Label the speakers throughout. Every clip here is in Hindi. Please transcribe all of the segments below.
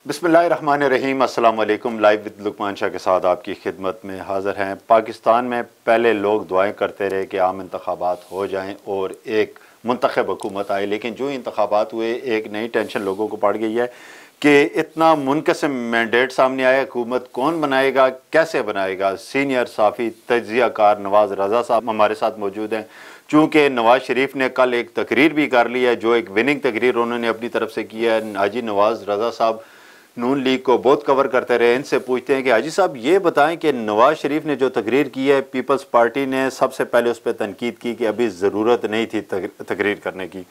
Speaker 1: बिस्मिल्लाहिर्रहमानिर्रहीम, अस्सलाम वालेकुम। लाइव विद लुकमान शाह के साथ आपकी खिदमत में हाज़िर हैं। पाकिस्तान में पहले लोग दुआएं करते रहे कि आम इंतखाबात हो जाएं और एक मुंतखब हुकूमत आए, लेकिन जो इंतखाबात हुए एक नई टेंशन लोगों को पड़ गई है कि इतना मुनक़सिम मैंडेट सामने आया, हुकूमत कौन बनाएगा, कैसे बनाएगा। सीनियर साफ़ी तज्ज़िया कार नवाज़ रज़ा साहब हमारे साथ मौजूद हैं। चूँकि नवाज़ शरीफ ने कल एक तकरीर भी कर ली है, जो एक विनिंग तकरीर उन्होंने अपनी तरफ से की है। हाजी नवाज़ रज़ा साहब नून लीग को बहुत कवर करते रहे। इनसे पूछते हैं कि हाजी साहब ये बताएं कि नवाज़ शरीफ ने जो तकरीर की है, पीपल्स पार्टी ने सबसे पहले उस पर तनकीद की कि अभी ज़रूरत नहीं थी तकरीर करने की,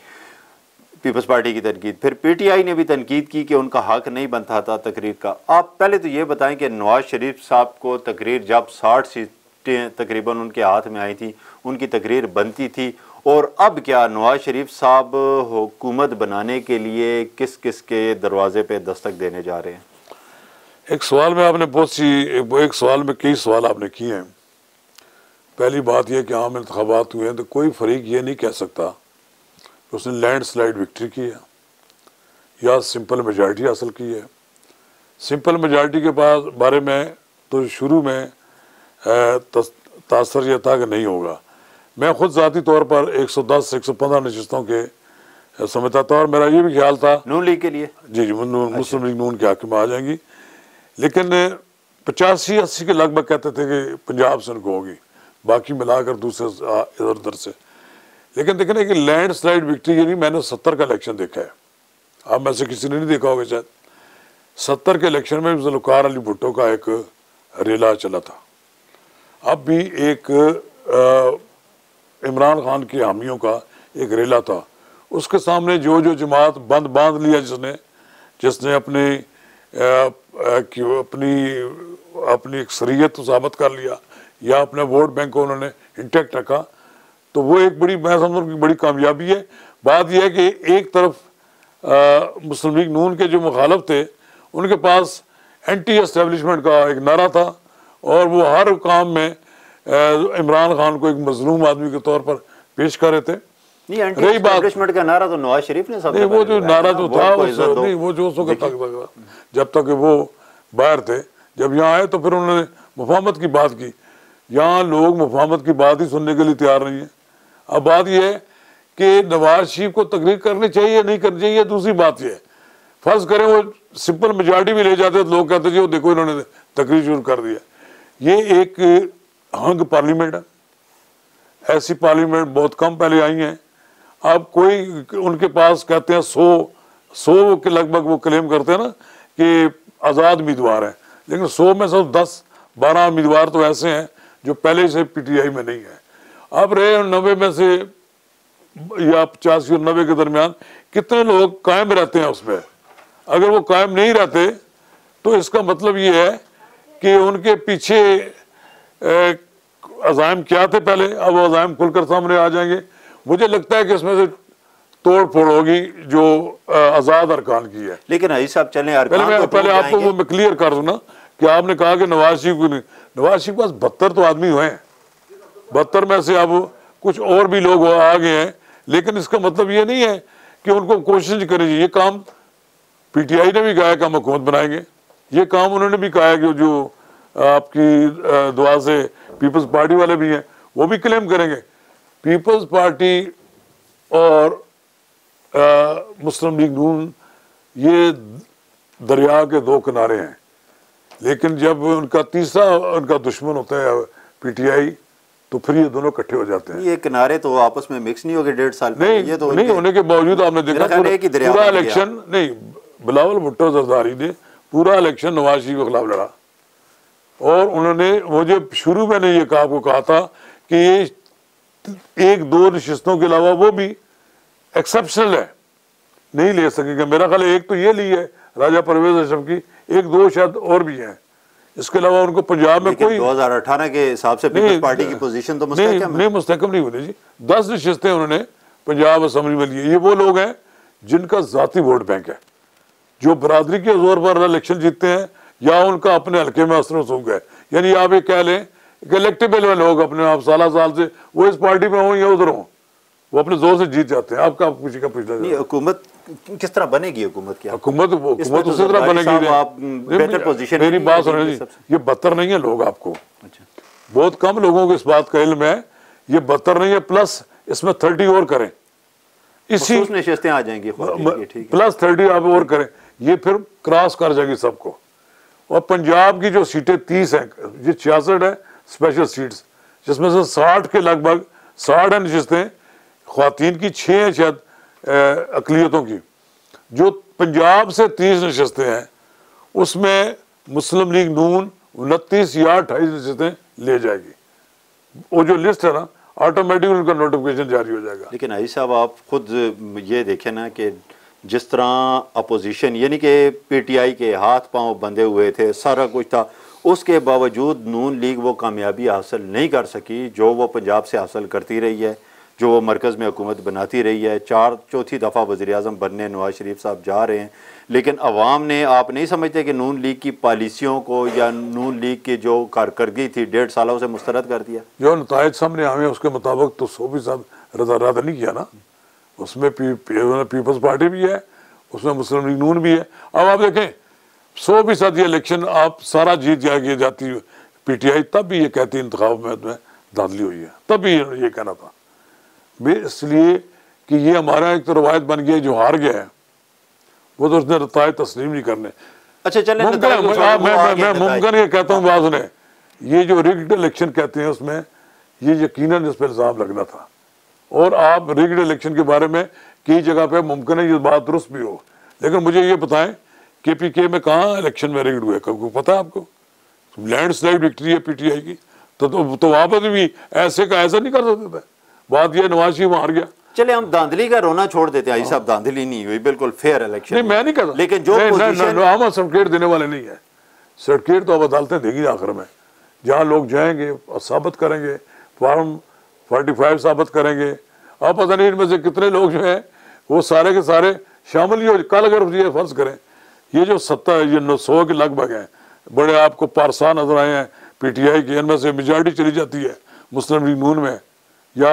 Speaker 1: पीपल्स पार्टी की तनकीद। फिर पीटीआई ने भी तनकीद की कि उनका हक नहीं बनता था तकरीर का। आप पहले तो ये बताएं कि नवाज़ शरीफ साहब को तकरीर जब 60 सीटें तकरीबन उनके हाथ में आई थी, उनकी तकरीर बनती थी, और अब क्या नवाज़ शरीफ साहब हुकूमत बनाने के लिए किस किस के दरवाजे पे दस्तक देने जा रहे हैं?
Speaker 2: एक सवाल में आपने एक सवाल में कई सवाल आपने किए हैं। पहली बात यह कि आम इंतखाबात हुए हैं तो कोई फरीक ये नहीं कह सकता कि उसने लैंडस्लाइड विक्ट्री की है या सिंपल मेजॉरिटी हासिल की है। सिंपल मेजॉरिटी के बारे में तो शुरू में तासर यह था कि नहीं होगा। मैं खुद ज़ाती तौर पर 110-115 नशस्तों के समझता था और मेरा ये भी ख्याल था
Speaker 1: नून लीग के लिए
Speaker 2: जी मुस्लिम लीग नून के हक़ में आ जाएंगी, लेकिन 85-80 के लगभग कहते थे कि पंजाब से उनको होगी, बाकी मिलाकर दूसरे इधर उधर से। लेकिन देखने कि लैंडस्लाइड विक्ट्री यानी मैंने 70 का इलेक्शन देखा है, आप में से किसी ने नहीं देखा होगा शायद। 70 के इलेक्शन में जुल्फ़िकार अली भुट्टो का एक रेला चला था। अब भी एक इमरान खान के हामियों का एक रेला था। उसके सामने जो जमात बांध लिया जिसने अपनी एक शरीयत साबित कर लिया या अपने वोट बैंक को उन्होंने इंटैक्ट रखा, तो वो एक बड़ी, मैं समझता हूँ, बड़ी कामयाबी है। बात यह है कि एक तरफ मुस्लिम लीग नून के जो मुखालफ थे उनके पास एंटी एस्टेब्लिशमेंट का एक नारा था और वो हर काम में इमरान खान को एक मजलूम आदमी के तौर पर पेश कर रहे थे।
Speaker 1: नहीं, एंटी एस्टेब्लिशमेंट का नारा तो नवाज शरीफ ने
Speaker 2: नहीं, वो जो नारा जो था नहीं, वो जो उस वक्त तक जब तक वो बाहर थे, जब यहाँ आए तो फिर उन्होंने मुफाहमत की बात की। यहाँ लोग मुफाहमत की बात ही सुनने के लिए तैयार नहीं है। अब बात यह है कि नवाज शरीफ को तकरीर करनी चाहिए नहीं करनी चाहिए, दूसरी बात यह है। फर्ज करें वो सिंपल मेजॉरिटी भी ले जाते तो लोग कहते जी वो देखो इन्होंने तकरीर शुरू कर दिया। ये एक हंग पार्लियामेंट है, ऐसी पार्लियामेंट बहुत कम पहले आई हैं। अब कोई उनके पास कहते हैं 100 के लगभग वो क्लेम करते हैं ना कि आज़ाद उम्मीदवार हैं, लेकिन 100 में सिर्फ 10-12 उम्मीदवार तो ऐसे हैं जो पहले से पीटीआई में नहीं है। अब रहे 90 में से या 85 और 90 के दरमियान कितने लोग कायम रहते हैं उसमें। अगर वो कायम नहीं रहते तो इसका मतलब ये है कि उनके पीछे अज़ाइम क्या थे पहले, अब वो अज़ाइम खुलकर सामने आ जाएंगे। मुझे लगता है कि इसमें से तोड़ फोड़ होगी जो आज़ाद अरकान की है।
Speaker 1: लेकिन हाजी साहब चलें,
Speaker 2: पहले आपको वो मैं क्लियर कर दूं ना कि आपने कहा कि नवाज शरीफ को नहीं, नवाज शरीफ पास 72 तो आदमी हुए हैं, 72 में से अब कुछ और भी लोग आ गए हैं, लेकिन इसका मतलब ये नहीं है कि उनको कोशिश करनी चाहिए। ये काम पीटीआई ने भी कहा है कि हम हुकूमत बनाएंगे, ये काम उन्होंने भी कहा है कि जो आपकी दुआ से पीपल्स पार्टी वाले भी हैं वो भी क्लेम करेंगे। पीपल्स पार्टी और मुस्लिम लीग नून ये दरिया के दो किनारे हैं, लेकिन जब उनका तीसरा उनका दुश्मन होता है पीटीआई तो फिर ये दोनों इकट्ठे हो जाते हैं।
Speaker 1: ये किनारे तो आपस में मिक्स नहीं हो गए 1.5 साल
Speaker 2: नहीं,
Speaker 1: ये तो
Speaker 2: नहीं होने के बावजूद आपने देखा पूरा इलेक्शन नहीं, बिलावल भुट्टो जरदारी ने पूरा इलेक्शन नवाज शरीफ के खिलाफ लड़ा और उन्होंने मुझे शुरू में ये आपको कहा था कि ये 1-2 नशिस्तों के अलावा वो भी एक्सेप्शनल है, नहीं ले सकेंगे। मेरा ख्याल एक तो ये ली है राजा परवेज अशरफ की, 1-2 शायद और भी हैं। इसके अलावा उनको पंजाब में कोई
Speaker 1: 2018 के हिसाब से पीपल्स पार्टी की पोजीशन तो
Speaker 2: नहीं मुस्तहकम नहीं होनी जी। 10 नशिस्तें उन्होंने पंजाब असेंबली में लिए। ये वो लोग हैं जिनका जाती वोट बैंक है, जो बरादरी के जोर पर इलेक्शन जीतते हैं या उनका अपने हल्के में असर रसूख है। यानी आप ये कह लें कि इलेक्टेबल लोग अपने आप साल से वो इस पार्टी में हो या उधर हो, वो अपने जोर से जीत जाते हैं। आपका किसी का पूछना
Speaker 1: नहीं, हुकूमत किस तरह बनेगी हुकूमत की?
Speaker 2: हुकूमत उसी तरह बनेगी।
Speaker 1: आप बेहतर पोजीशन,
Speaker 2: मेरी बात सुन, ये बदतर नहीं है लोग आपको।
Speaker 1: अच्छा,
Speaker 2: बहुत कम लोगों को इस बात का इल्म है, ये बदतर नहीं है। प्लस इसमें 30 और करें, इसी
Speaker 1: नशिस्तें आ जाएंगी,
Speaker 2: प्लस 30 आप और करें, ये फिर क्रॉस कर जाएगी सबको। और पंजाब की जो सीटें 30 हैं, ये 66 है स्पेशल सीट्स, जिसमें से 60 के लगभग 60 नशिस्तें ख्वातीन की, 6 हैं शायद अकलियतों की। जो पंजाब से 30 नशिस्तें हैं, उसमें मुस्लिम लीग नून 29 या 28 नशिस्तें ले जाएगी। वो जो लिस्ट है ना, ऑटोमेटिक उनका नोटिफिकेशन जारी हो जाएगा।
Speaker 1: लेकिन आई साहब, आप खुद ये देखें ना कि जिस तरह अपोजिशन, यानी कि पीटीआई के हाथ पांव बंधे हुए थे, सारा कुछ था, उसके बावजूद नून लीग वो कामयाबी हासिल नहीं कर सकी जो वो पंजाब से हासिल करती रही है, जो वो मरकज़ में हुकूमत बनाती रही है। चौथी दफ़ा वज़ीर-ए-आज़म बनने नवाज शरीफ साहब जा रहे हैं, लेकिन अवाम ने, आप नहीं समझते कि नून लीग की पॉलिसियों को या नून लीग की जो कारकर्दगी थी 1.5 सालों से मुस्तरद कर दिया?
Speaker 2: जो नताइज सामने आए उसके मुताबिक तो 100% रद्द नहीं किया ना। उसमें पीपल्स पार्टी भी है, उसमें मुस्लिम लीग नून भी है। अब आप देखें 100% ये इलेक्शन आप सारा जीत जाती पीटीआई, तब भी ये कहती इंतखाब में धांधली हुई है, तब भी ये कहना था। इसलिए कि ये हमारा एक तो रवायत बन गया, जो हार गया है वो तो उसने नताइज तस्लीम नहीं करने।
Speaker 1: अच्छा चले,
Speaker 2: मैं मुमकिन ये कहता हूँ बात सुने, ये जो रिग्ड इलेक्शन कहते हैं उसमें ये यकीनन इस पर इल्ज़ाम लगना था। और आप रिग्ड इलेक्शन के बारे में कई जगह पे मुमकिन है ये बात दुरुस्त भी हो, लेकिन मुझे ये बताएं KPK में कहाँ इलेक्शन में रिग्ड हुए, कब पता है आपको? लैंडस्लाइड विक्ट्री है पीटीआई की, तो वहाँ पर भी ऐसे का ऐसा नहीं कर सकते थे। बात ये नवाज शरीफ हार गया।
Speaker 1: चले हम धांधली का रोना छोड़ देते हैं, साहब धांधली नहीं हुई, बिल्कुल फेयर इलेक्शन।
Speaker 2: नहीं मैं नहीं कहता,
Speaker 1: लेकिन जो
Speaker 2: हम सर्टिफिकेट देने वाले नहीं है। सर्टिफिकेट तो अब अदालतें देगी आखिर में, जहाँ लोग जाएंगे और साबित करेंगे, फॉर्म 45 साबित करेंगे। अब पता नहीं इनमें से कितने लोग जो हैं वो सारे के सारे शामिल ही हो। कल अगर ये फर्ज करें ये जो 100 के लगभग हैं बड़े आपको पारसा नजर आए हैं पीटीआई के, इनमें से मेजॉरिटी चली जाती है मुस्लिम लीग नून में, या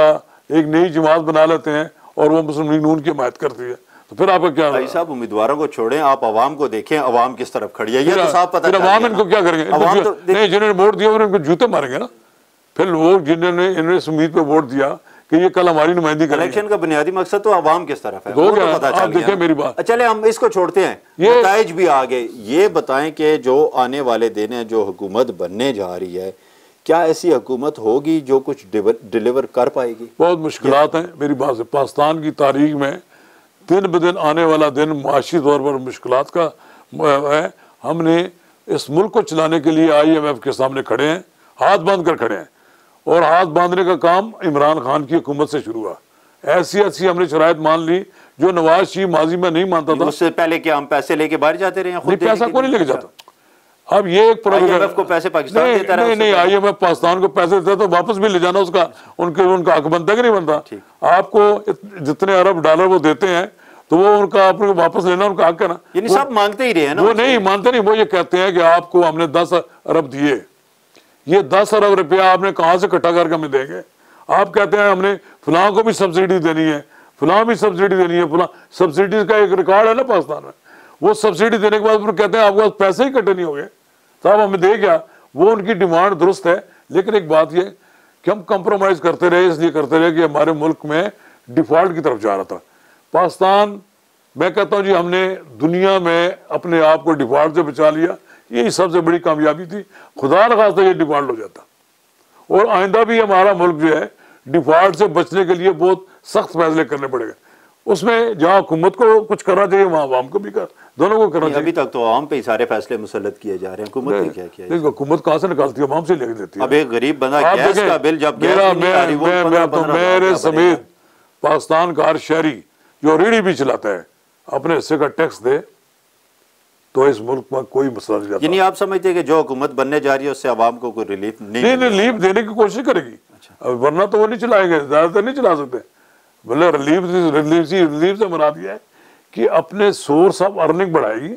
Speaker 2: एक नई जमात बना लेते हैं और वो मुस्लिम लीग नून की हिमायत करती है, तो फिर आपका क्या?
Speaker 1: भाई साहब उम्मीदवारों को छोड़ें, आप आवाम को देखें, आवाम किस तरफ खड़ी है, ये तो साफ पता है।
Speaker 2: आवाम इनको क्या करेंगे? नहीं, जिन्होंने वोट दिया उनको जूते मारेंगे ना। फिर लोग जिन्होंने इस उम्मीद पे वोट दिया कि ये कल हमारी नुमाइंदगी करेंगे।
Speaker 1: इलेक्शन का बुनियादी मकसद तो आवाम किस तरफ है,
Speaker 2: वो तो पता चल गया। देखें मेरी बात,
Speaker 1: चले हम इसको छोड़ते हैं, नताइज भी आ गए। ये बताएं कि जो आने वाले दिन है, जो हुकूमत बनने जा रही है, क्या ऐसी हुकूमत होगी जो कुछ डिलीवर कर पाएगी?
Speaker 2: बहुत मुश्किलात हैं मेरी बात से। पाकिस्तान की तारीख में दिन ब दिन आने वाला दिन माशी तौर पर मुश्किलात का है। हमने इस मुल्क को चलाने के लिए IMF के सामने खड़े हैं, हाथ बांध कर खड़े हैं, और हाथ बांधने का काम इमरान खान की हुकूमत से शुरू हुआ। ऐसी हमने शराइत मान ली जो नवाज शरीफ माजी में नहीं मानता था।
Speaker 1: उससे पहले क्या हम पैसे लेके बाहर जाते रहे?
Speaker 2: पैसा कौन नहीं लेके जाता। अब ये एक
Speaker 1: IMF को पैसे पाकिस्तान देता है?
Speaker 2: नहीं, IMF पाकिस्तान को पैसे देता तो वापस भी ले जाना उसका, उनका हक बनता कि नहीं बनता? आपको जितने अरब डॉलर वो देते हैं तो वो उनका आपको वापस लेना उनका हक है ना।
Speaker 1: यानी सब मांगते ही रहे हैं ना?
Speaker 2: वो नहीं मानते, नहीं, वो ये कहते हैं कि आपको हमने 10 अरब दिए, ये 10 अरब रुपया आपने कहाँ से इकट्ठा करके हमें देंगे? आप कहते हैं हमने फलां को भी सब्सिडी देनी है, फलां भी सब्सिडी देनी है, फलां सब्सिडीज का एक रिकॉर्ड है ना पाकिस्तान में। वो सब्सिडी देने के बाद फिर कहते हैं आपके पास पैसे ही इकट्ठे नहीं हो गए, साहब हमें दे क्या? वो उनकी डिमांड दुरुस्त है, लेकिन एक बात ये कि हम कंप्रोमाइज करते रहे, इसलिए करते रहे कि हमारे मुल्क में डिफॉल्ट की तरफ जा रहा था पाकिस्तान। मैं कहता हूँ जी हमने दुनिया में अपने आप को डिफॉल्ट से बचा लिया, यही सबसे बड़ी कामयाबी थी। खुदा न खास्ता ये डिफॉल्ट हो जाता, और आइंदा भी हमारा मुल्क जो है डिफॉल्ट से बचने के लिए बहुत सख्त फैसले करने पड़ेगा। उसमें जहाँ हुकूमत को कुछ करना चाहिए वहाँ आवाम को भी दोनों को करना चाहिए।
Speaker 1: अभी तक तो आवाम पे ही सारे फैसले मुसल्लत किए जा रहे हैं, हुकूमत ने क्या किया?
Speaker 2: हुकूमत कहाँ से निकालती है? आवाम से लेके देती है।
Speaker 1: अब एक गरीब बंदा गैस का बिल जब
Speaker 2: मेरे समेत पाकिस्तान का हर शहरी जो रेहड़ी भी चलाता है अपने हिस्से का टैक्स दे तो इस मुल्क में कोई मसला नहीं जाता।
Speaker 1: यानी आप समझते हैं कि जो हुकूमत बनने जा रही है उससे आवाम को कोई रिलीफ नहीं
Speaker 2: रिलीफ देने की कोशिश करेगी। अच्छा। वरना तो वो नहीं चलाएंगे, ज्यादातर नहीं चला सकते। मतलब रिलीफ से बना दिया है कि अपने सोर्स ऑफ अर्निंग बढ़ाएगी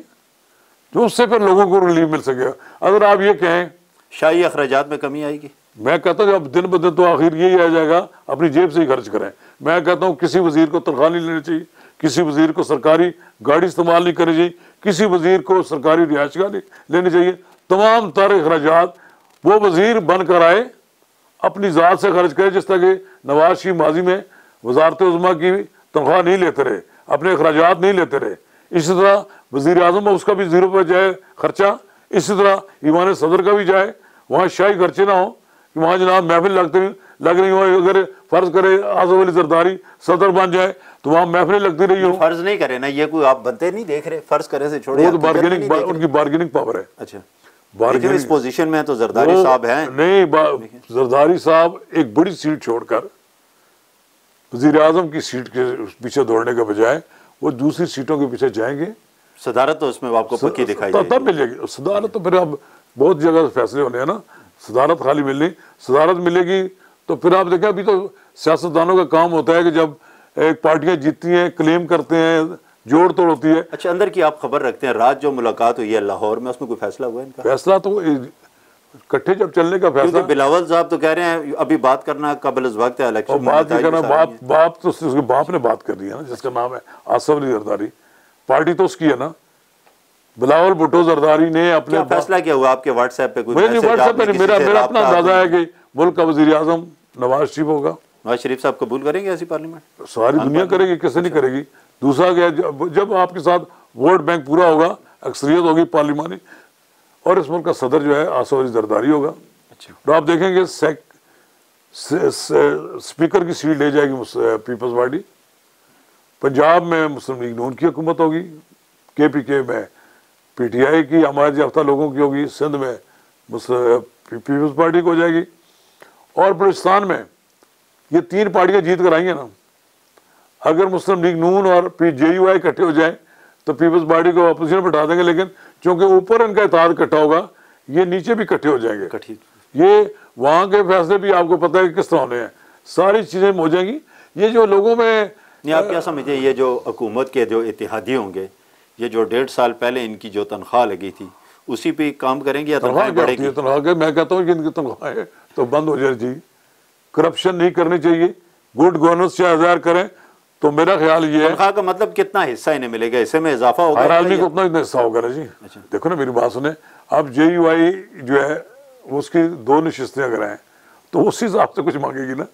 Speaker 2: जो उससे फिर लोगों को रिलीफ मिल सकेगा। अगर आप ये कहें
Speaker 1: शाही अखराजात में कमी आएगी,
Speaker 2: मैं कहता हूँ अब दिन ब दिन तो आखिर यही आ जाएगा अपनी जेब से ही खर्च करें। मैं कहता हूँ किसी वजीर को तनख्वाह नहीं लेनी चाहिए, किसी वजीर को सरकारी गाड़ी इस्तेमाल नहीं करनी चाहिए, किसी वजीर को सरकारी रिहायश गाड़ी लेनी चाहिए। तमाम तरह अखराजात वो वजीर बनकर आए अपनी ज़ात से खर्च करे, जिस तरह के नवाज शरीफ माजी में वजारत उज़्मा की तनख्वाह नहीं लेते रहे, अपने अखराजात नहीं लेते रहे। इसी तरह वजीर आज़म उसका भी 0 पर जाए खर्चा, इसी तरह ईवान सदर का भी जाए, वहाँ शाही खर्चे ना हो कि वहाँ जनाब महफिल लग रही हो। अगर फर्ज करे आज़म अली जरदारी सदर बन जाए तो वहाँ महफिलें लगती रही हो।
Speaker 1: फर्ज नहीं करे ना, ये कोई आप बनते नहीं देख रहे, फर्ज करे से छोड़े,
Speaker 2: वो तो बार्गेनिंग, उनकी बार्गेनिंग पावर है।
Speaker 1: अच्छा, इस पोजीशन में तो जरदारी साहब हैं
Speaker 2: नहीं, जरदारी साहब एक बड़ी सीट छोड़कर वजीर आजम की सीट के पीछे दौड़ने के बजाय वो दूसरी सीटों के पीछे जाएंगे।
Speaker 1: सदारत तो उसमें आपको पक्की दिखाई
Speaker 2: तब मिलेगी सदारत। तो फिर अब बहुत जगह फैसले होने हैं ना, सदारत खाली मिलनी, सदारत मिलेगी तो फिर आप देखें अभी तो सियासतदानों का काम होता है कि जब एक पार्टियां जीतती हैं, क्लेम करते हैं, जोड़ तोड़ होती है।
Speaker 1: अच्छा, अंदर की आप खबर रखते हैं, रात जो मुलाकात हुई है लाहौर में, उसमें कोई फैसला हुआ है इनका?
Speaker 2: फैसला तो इकट्ठे जब चलने का फैसला,
Speaker 1: बिलावल साहब तो कह रहे हैं अभी बात करना कबल वक्त है इलेक्शन,
Speaker 2: बात नहीं करना। बाप तो उसके बाप ने बात कर दी है ना, जिसका नाम है आसिफ अली जरदारी, पार्टी तो उसकी है ना। बिलावल भुट्टो जरदारी ने अपने
Speaker 1: फैसला क्या हुआ आपके व्हाट्सएप पे?
Speaker 2: व्हाट्सएप पे मेरा अपना अंदाजा है कि मुल्क का वजीर आजम नवाज शरीफ होगा।
Speaker 1: नवाज शरीफ साहब कबूल करेंगे ऐसी पार्लियामेंट?
Speaker 2: सारी दुनिया करेगी, कैसे नहीं करेगी। दूसरा क्या, जब आपके साथ वोट बैंक पूरा होगा, अक्सरियत होगी पार्लिमानी, और इस मुल्क का सदर जो है आसिफ अली जरदारी होगा।
Speaker 1: अच्छा,
Speaker 2: तो आप देखेंगे स्पीकर की सीट ले जाएगी पीपल्स पार्टी। पंजाब में मुस्लिम लीग नून की हुकूमत होगी, KPK में PTI की हमारे याफ्ता लोगों की होगी, सिंध में पीपल्स पार्टी को हो जाएगी। और बलूचिस्तान में ये 3 पार्टियां जीत कर आई हैं ना। अगर मुस्लिम लीग नून और JUI इकट्ठे हो जाए तो पीपल्स पार्टी को अपोजिशन में बैठा देंगे, लेकिन चूंकि ऊपर इनका इत्तेहाद इकट्ठा होगा, ये नीचे भी इकट्ठे हो जाएंगे। ये वहाँ के फैसले भी आपको पता है किस तरह होने हैं, सारी चीजें हो जाएंगी। ये जो लोगों में
Speaker 1: नहीं, आप क्या समझे, ये जो हुकूमत के जो इत्तेहादी होंगे, ये जो 1.5 साल पहले इनकी जो तनख्वाह लगी थी उसी पे काम करेंगे या तनख्वाह बढ़ेगी?
Speaker 2: तनख्वाह मैं कहता हूँ कि इनकी तनख्वाह तो बंद हो जानी चाहिए, करप्शन नहीं करनी चाहिए, गुड गवर्नेंस से आज़ार करें। तो मेरा ख्याल ये है,
Speaker 1: तनख्वाह का मतलब कितना हिस्सा इन्हें मिलेगा, हिस्से में इजाफा होगा?
Speaker 2: हर आदमी को उतना इतना हिस्सा होगा ना जी।
Speaker 1: अच्छा,
Speaker 2: देखो ना मेरी बात सुने, अब JUI जो है उसकी 2 नशिस्तें अगर हैं तो उस हिसाब से कुछ मांगेगी ना,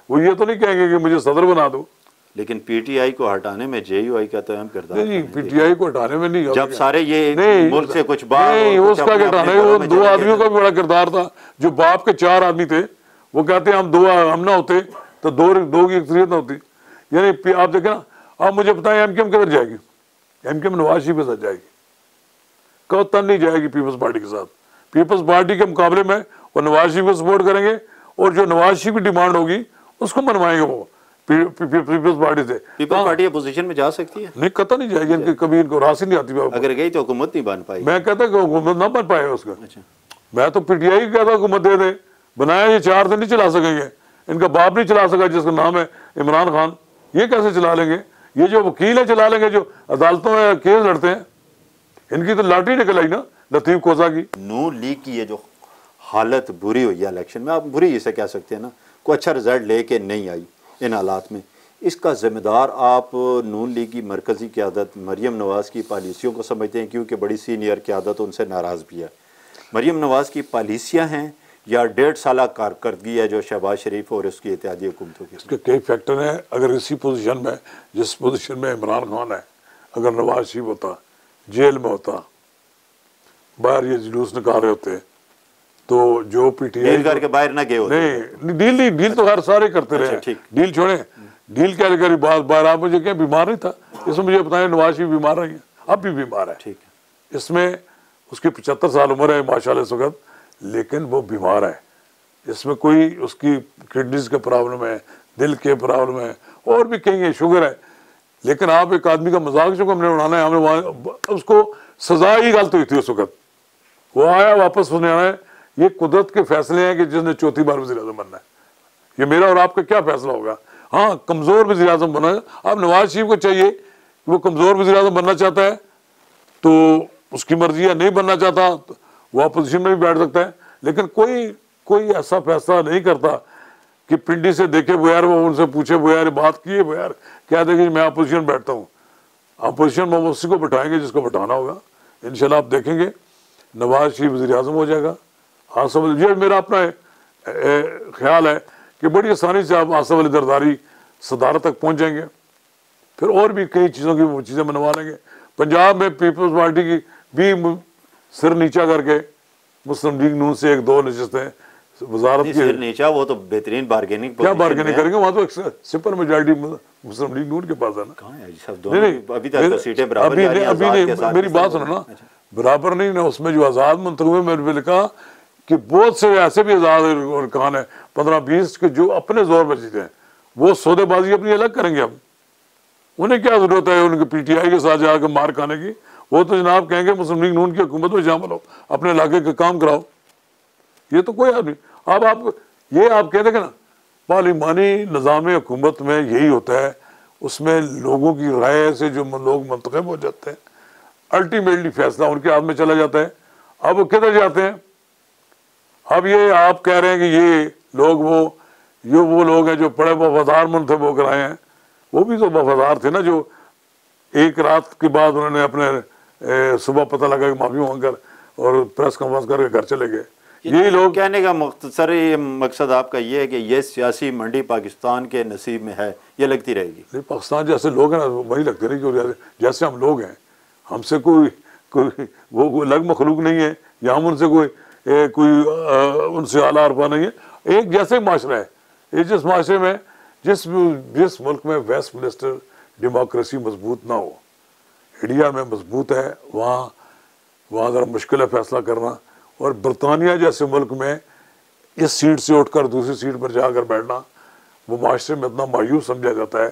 Speaker 2: वो ये तो नहीं कहेंगे कि मुझे सदर बना दो।
Speaker 1: लेकिन PTI को हटाने में JUI का तो अहम किरदार
Speaker 2: नहीं, PTI को हटाने में नहीं,
Speaker 1: जब सारे ये
Speaker 2: नहीं,
Speaker 1: मुल्क से कुछ बात
Speaker 2: नहीं, उसका हटाने वो 2 आदमियों का भी बड़ा किरदार था। जो बाप के 4 आदमी थे, वो कहते हैं हम ना होते तो 2 की अक्सरियत ना होती। यानी आप देखें ना, आप मुझे बताएं MKM किधर जाएगी? MKM नवाज शरीफ के साथ जाएगी, कतई नहीं जाएगी पीपल्स पार्टी के साथ। पीपल्स पार्टी के मुकाबले में वो नवाज शरीफ को सपोर्ट करेंगे, और जो नवाज शरीफ की डिमांड होगी उसको मनवाएंगे वो पीपल्स पार्टी से।
Speaker 1: पीपल्स पार्टी अपोजिशन में जा सकती है?
Speaker 2: नहीं, कतई नहीं जाएगी, इनकी कभी इनको राशि नहीं आती।
Speaker 1: अगर गई तो हुकूमत नहीं बन पाई।
Speaker 2: मैं कहता कि हुकूमत ना बन पाएगा उसका।
Speaker 1: अच्छा,
Speaker 2: मैं तो PTI की कहता हुकूमत दे दे, बनाया ये 4 दिन नहीं चला सकेंगे। इनका बाप नहीं चला सका जिसका नाम है इमरान खान, ये कैसे चला लेंगे? ये जो वकील है चला लेंगे, जो अदालतों में केस लड़ते हैं। इनकी तो लॉटरी निकल आई ना लतीफ कोसा की।
Speaker 1: नून लीग की ये जो हालत बुरी हुई है इलेक्शन में, आप बुरी इसे कह सकते हैं ना, कोई अच्छा रिजल्ट लेके नहीं आई इन हालात में, इसका जिम्मेदार आप नून लीग की मरकजी क़यादत मरियम नवाज़ की पॉलिसियों को समझते हैं? क्योंकि बड़ी सीनियर क़यादत उनसे नाराज़ भी है। मरियम नवाज़ की पॉलिसियाँ हैं या 1.5 साल कारकर्दगी है जो शहबाज शरीफ और उसकी इत्तेहादी हुकूमतों की?
Speaker 2: इसके कई फैक्टर हैं। अगर इसी पोजीशन में, जिस पोजीशन में इमरान खान है, अगर नवाज शरीफ होता, जेल में होता, बाहर ये जुलूस निकाल रहे होते, तो जो PTI
Speaker 1: करके बाहर ना गए होते।
Speaker 2: नहीं, डील तो हर सारे करते रहे। डील छोड़े, डील क्या करी बात बाहर। आप मुझे क्या बीमार नहीं था, इसमें मुझे बताएं नवाज शरीफ बीमार रही है, अब भी बीमार है।
Speaker 1: ठीक है,
Speaker 2: इसमें उसकी 75 साल उम्र है माशाल्लाह इस वक्त, लेकिन वो बीमार है। इसमें कोई उसकी किडनीज के प्रॉब्लम है, दिल के प्रॉब्लम है, और भी कहीं है, शुगर है। लेकिन आप एक आदमी का मजाक जो हमने उड़ाना है, हमने वहाँ उसको सजा ही गलत हुई थी उस वक्त। वो आया वापस, उसने आया, ये कुदरत के फैसले हैं कि जिसने 4थी बार वज़ीर आज़म बनना है। ये मेरा और आपका क्या फैसला होगा? हाँ, कमज़ोर वज़ीर आज़म बना है। अब नवाज शरीफ को चाहिए कि वो कमज़ोर वज़ीर आज़म बनना चाहता है तो उसकी मर्जी है, नहीं बनना चाहता तो वो अपोजिशन में भी बैठ सकता है। लेकिन कोई ऐसा फैसला नहीं करता कि पिंडी से देखे वो यार, वो उनसे पूछे वो यार बात की है, वो यार क्या देखे मैं अपोजिशन बैठता हूँ। अपोजिशन में उसी को बैठाएंगे जिसको बैठाना होगा। इंशाल्लाह आप देखेंगे नवाज शरीफ वज़ीर आज़म हो जाएगा। आसिफ अली, ये मेरा अपना ख्याल है कि बड़ी आसानी से आप आसिफ अली जरदारी सदारत तक पहुँच जाएंगे। फिर और भी कई चीज़ों की वो चीज़ें बनवा लेंगे। पंजाब में पीपल्स पार्टी की भी सिर नीचा करके मुस्लिम लीग नून से 1-2 नशस्तें वजारत की
Speaker 1: सिर नीचा, वो तो बेहतरीन बार्गेनिंग,
Speaker 2: क्या बार्गेनिंग करेंगे? वहाँ तो सिंपल मेजॉरिटी मुस्लिम लीग नून के पास है ना।
Speaker 1: कहाँ है जी सब? दोनों अभी तक तो सीटें बराबर जा रही हैं।
Speaker 2: अभी नहीं, मेरी बात सुनो ना, बराबर नहीं ना। उसमें जो आज़ाद मुंतखब हुए, मैंने लिखा कि बहुत से ऐसे भी आज़ाद खान है 15-20 के जो अपने जोर पर जीते हैं, वो सौदेबाजी अपनी अलग करेंगे। अब उन्हें क्या जरूरत है उनके PTI के साथ जाकर मार खाने की? वो तो जनाब कहेंगे मुस्लिम लीग नून की हुकूमत में शामिल हो, अपने इलाके का काम कराओ। ये तो कोई आदमी, अब आप ये आप कहते हैं ना पार्लिमानी निज़ाम हुकूमत में यही होता है, उसमें लोगों की राय से जो लोग मुंतखब हो जाते हैं, अल्टीमेटली फैसला उनके हाथ में चला जाता है। अब वो किधर जाते हैं? अब ये आप कह रहे हैं कि ये लोग वो लोग हैं जो बड़े वफादार मुंतखब होकर आए हैं। वो भी तो वफादार थे ना, जो एक रात के बाद उन्होंने अपने सुबह पता लगा कि माफी मांग कर और प्रेस कॉन्फ्रेंस करके घर चले गए। यही लोग
Speaker 1: कहने का मुख्तसर ये मकसद आपका ये है कि ये सियासी मंडी पाकिस्तान के नसीब में है, ये लगती रहेगी?
Speaker 2: नहीं, पाकिस्तान जैसे लोग हैं ना वही लगते रहे, जो जैसे हम लोग हैं, हमसे कोई वो अलग मखलूक नहीं है, या हम उनसे कोई उनसे आला अरफा नहीं है। एक जैसे माशरा है। ये जिस माशरे में जिस मुल्क में वेस्ट मिनिस्टर डेमोक्रेसी मजबूत ना हो, इंडिया में मजबूत है, वहाँ ज़रा मुश्किल है फैसला करना। और बरतानिया जैसे मुल्क में इस सीट से उठकर दूसरी सीट पर जाकर बैठना, वो माशरे में इतना मायूस समझा जाता है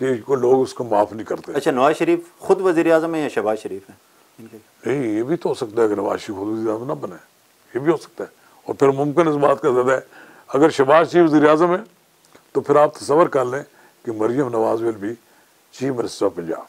Speaker 2: कि लोग उसको माफ़ नहीं करते।
Speaker 1: अच्छा, नवाज शरीफ खुद वज़ीर आज़म है या शहबाज शरीफ है?
Speaker 2: नहीं, ये भी तो हो सकता है कि नवाज शरीफ खुद वज़ीर आज़म ना बने, ये भी हो सकता है। और फिर मुमकिन इस बात का ज़्यादा है, अगर शहबाज शरीफ वज़ीर आज़म है तो फिर आप तसव्वुर कर लें कि Maryam Nawaz will be chief minister of Punjab.